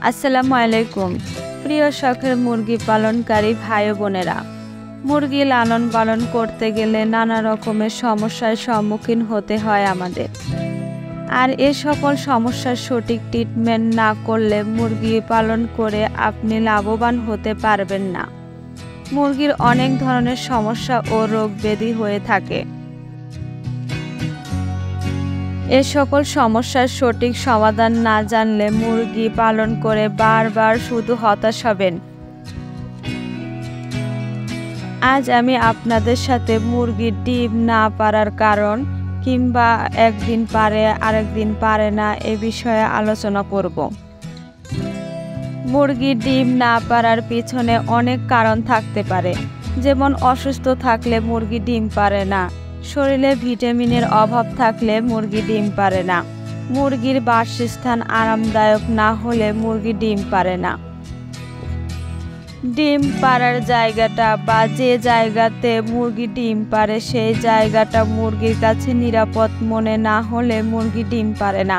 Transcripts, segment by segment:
আসসালামু আলাইকুম প্রিয় শখের মুরগি পালনকারী ভাই বোনেরা। মুরগি লালন পালন করতে গেলে নানা রকমের সমস্যার সম্মুখীন হতে হয় আমাদের। আর এ সকল সমস্যার সঠিক ট্রিটমেন্ট না করলে মুরগি পালন করে আপনি লাভবান হতে পারবেন না। মুরগির অনেক ধরনের সমস্যা ও রোগ ব্যাধি হয়ে থাকে। এ সকল সমস্যার সঠিক সমাধান না জানলে মুরগি পালন করে বারবার শুধু হতাশ হবেন। আজ আমি আপনাদের সাথে মুরগির ডিম না পারার কারণ কিংবা একদিন পারে আরেকদিন পারে না এ বিষয়ে আলোচনা করব। মুরগির ডিম না পারার পিছনে অনেক কারণ থাকতে পারে, যেমন অসুস্থ থাকলে মুরগি ডিম পারে না, শরীরে ভিটামিনের অভাব থাকলে মুরগি ডিম পারে না, মুরগির বাসস্থান আরামদায়ক না হলে মুরগি ডিম পারে না, ডিম পাড়ার জায়গাটা বা যে জায়গাতে মুরগি ডিম পারে সেই জায়গাটা মুরগির কাছে নিরাপদ মনে না হলে মুরগি ডিম পারে না,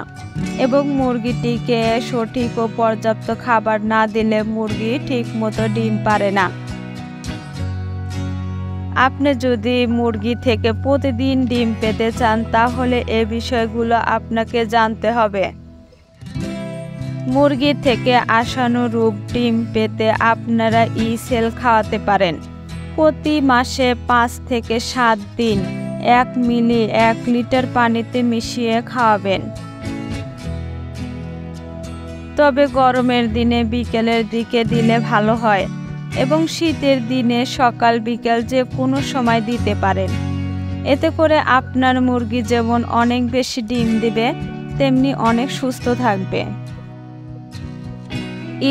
এবং মুরগিটিকে সঠিক ও পর্যাপ্ত খাবার না দিলে মুরগি ঠিকমতো ডিম পারে না। আপনি যদি মুরগি থেকে প্রতিদিন ডিম পেতে চান তাহলে এ বিষয়গুলো আপনাকে জানতে হবে। মুরগি থেকে আশানুরূপ ডিম পেতে আপনারা ই-সেল খাওয়াতে পারেন। প্রতি মাসে 5 থেকে 7 দিন 1 মিলি 1 লিটার পানিতে মিশিয়ে খাওয়াবেন। তবে গরমের দিনে বিকেলের দিকে দিলে ভালো হয়, এবং শীতের দিনে সকাল বিকেল যে কোনো সময় দিতে পারেন। এতে করে আপনার মুরগি যেমন অনেক বেশি ডিম দিবে তেমনি অনেক সুস্থ থাকবে।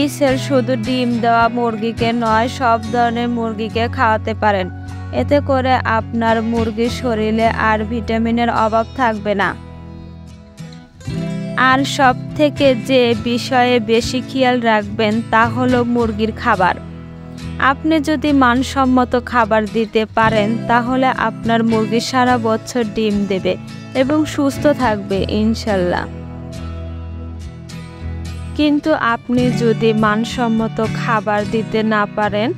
ই-সেল শুধু ডিম দেওয়া মুরগিকে নয়, সব ধরনের মুরগিকে খাওয়াতে পারেন। এতে করে আপনার মুরগির শরীরে আর ভিটামিনের অভাব থাকবে না। আর সব থেকে যে বিষয়ে বেশি খেয়াল রাখবেন তা হলো মুরগির খাবার। আপনি যদি মানসম্মত খাবার দিতে পারেন তাহলে আপনার মুরগি সারা বছর ডিম দেবে এবং সুস্থ থাকবে ইনশাল্লাহ। কিন্তু আপনি যদি মানসম্মত খাবার দিতে না পারেন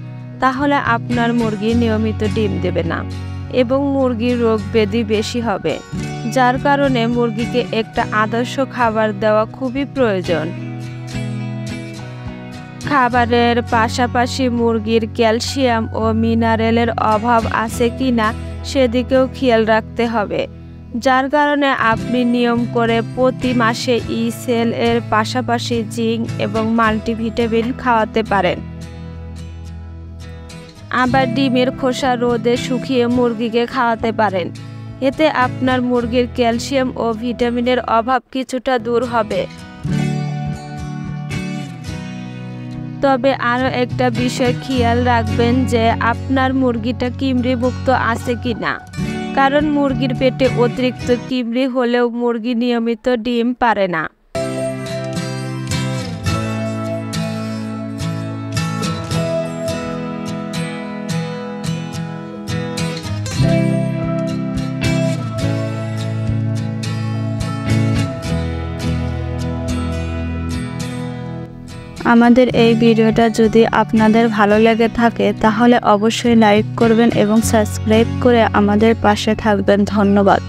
তাহলে আপনার মুরগি নিয়মিত ডিম দেবে না এবং মুরগির রোগ ব্যাধি বেশি হবে, যার কারণে মুরগিকে একটা আদর্শ খাবার দেওয়া খুবই প্রয়োজন। খাবারের পাশাপাশি মুরগির ক্যালসিয়াম ও মিনারেলের অভাব আছে কিনা সেদিকেও খেয়াল রাখতে হবে, যার কারণে আপনি নিয়ম করে প্রতি মাসে ই-সেল এর পাশাপাশি জিঙ্ক এবং মাল্টিভিটামিন খাওয়াতে পারেন। আবার ডিমের খোসা রোদে শুকিয়ে মুরগিকে খাওয়াতে পারেন। এতে আপনার মুরগির ক্যালসিয়াম ও ভিটামিনের অভাব কিছুটা দূর হবে। তবে আরও একটা বিষয় খেয়াল রাখবেন যে আপনার মুরগিটা কৃমিমুক্ত আছে কিনা, কারণ মুরগির পেটে অতিরিক্ত কৃমি হলেও মুরগি নিয়মিত ডিম পারে না। আমাদের এই ভিডিওটা যদি আপনাদের ভালো লেগে থাকে তাহলে অবশ্যই লাইক করবেন এবং সাবস্ক্রাইব করে আমাদের পাশে থাকবেন। ধন্যবাদ।